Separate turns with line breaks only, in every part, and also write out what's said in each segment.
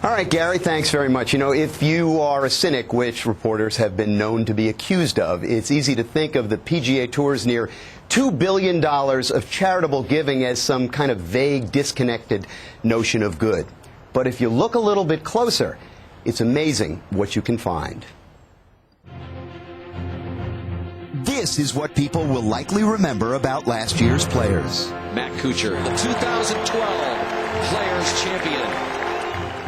All right, Gary, thanks very much. You know, if you are a cynic, which reporters have been known to be accused of, it's easy to think of the PGA Tour's near $2 billion of charitable giving as some kind of vague, disconnected notion of good. But if you look a little bit closer, it's amazing what you can find. This is what people will likely remember about last year's players.
Matt Kuchar, the 2012 Players Champion.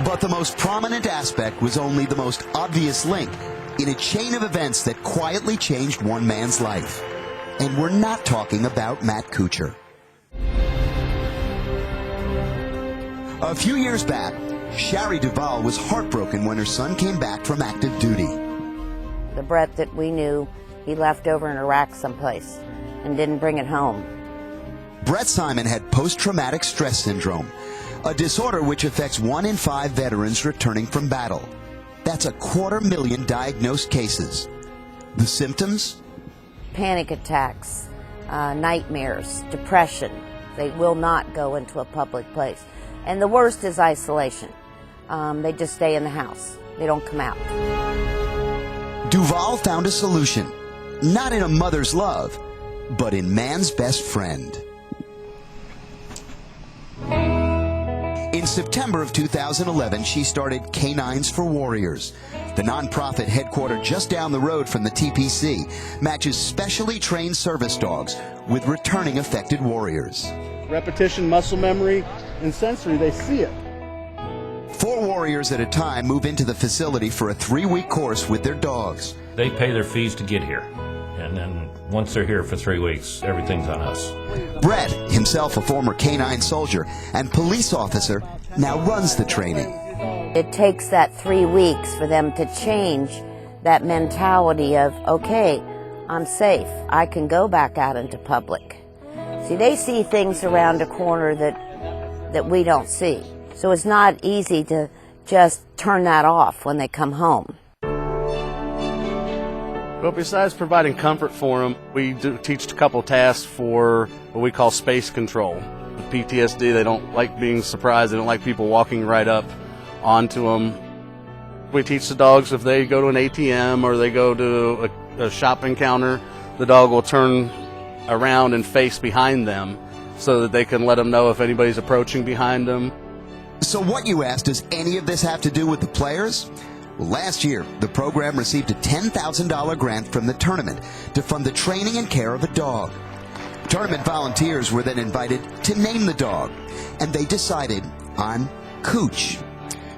But the most prominent aspect was only the most obvious link in a chain of events that quietly changed one man's life. And we're not talking about Matt Kuchar. A few years back, Shari Duvall was heartbroken when her son came back from active duty.
The Brett that we knew, he left over in Iraq someplace and didn't bring it home.
Brett Simon had post-traumatic stress syndrome, a disorder which affects 1 in 5 veterans returning from battle. That's 250,000 diagnosed cases. The symptoms?
Panic attacks, nightmares, depression. They will not go into a public place. And the worst is isolation. They just stay in the house. They don't come out.
Duvall found a solution, not in a mother's love, but in man's best friend. In September of 2011, she started Canines for Warriors. The nonprofit, headquartered just down the road from the TPC, matches specially trained service dogs with returning affected warriors.
Repetition, muscle memory, and sensory, they see it.
4 warriors at a time move into the facility for a 3-week course with their dogs.
They pay their fees to get here, and then once they're here for 3 weeks, everything's on us.
Brett, himself a former canine soldier and police officer, now runs the training.
It takes that 3 weeks for them to change that mentality of, okay, I'm safe. I can go back out into public. See, they see things around a corner that we don't see. So it's not easy to just turn that off when they come home.
Well, besides providing comfort for them, we do teach a couple tasks for what we call space control. With PTSD, they don't like being surprised. They don't like people walking right up onto them. We teach the dogs if they go to an ATM or they go to a shopping counter, the dog will turn around and face behind them so that they can let them know if anybody's approaching behind them.
So what, you ask, does any of this have to do with the players? Well, last year, the program received a $10,000 grant from the tournament to fund the training and care of a dog. Tournament volunteers were then invited to name the dog, and they decided on Cooch.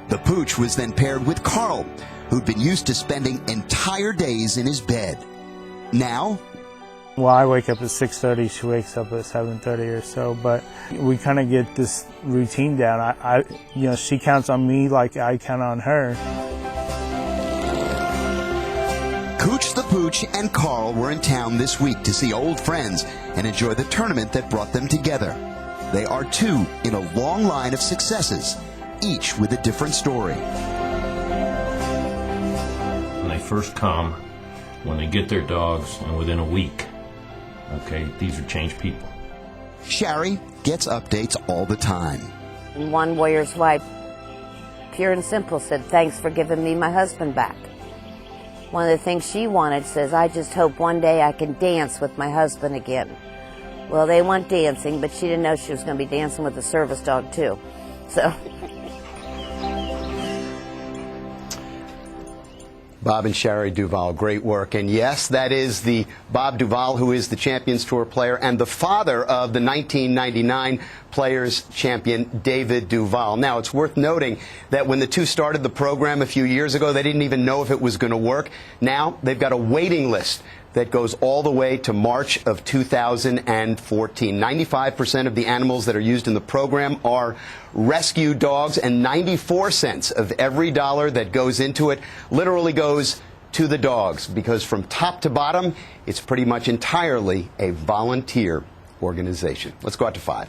The pooch was then paired with Carl, who'd been used to spending entire days in his bed. Now,
well, I wake up at 6:30, she wakes up at 7:30 or so, but we kind of get this routine down. She counts on me like I count on her.
Cooch the Pooch and Carl were in town this week to see old friends and enjoy the tournament that brought them together. They are 2 in a long line of successes, each with a different story.
When they first come, when they get their dogs, and within a week, okay, these are changed people.
Shari gets updates all the time.
One warrior's wife, pure and simple, said, "Thanks for giving me my husband back." One of the things she wanted says, "I just hope one day I can dance with my husband again." Well, they went dancing, but she didn't know she was going to be dancing with a service dog too. So.
Bob and Shari Duvall, great work. And yes, that is the Bob Duvall who is the Champions Tour player and the father of the 1999 Players Champion, David Duval. Now, it's worth noting that when the two started the program a few years ago, they didn't even know if it was going to work. Now, they've got a waiting list that goes all the way to March of 2014. 95% of the animals that are used in the program are rescue dogs, and 94 cents of every dollar that goes into it literally goes to the dogs, because from top to bottom, it's pretty much entirely a volunteer organization. Let's go out to 5.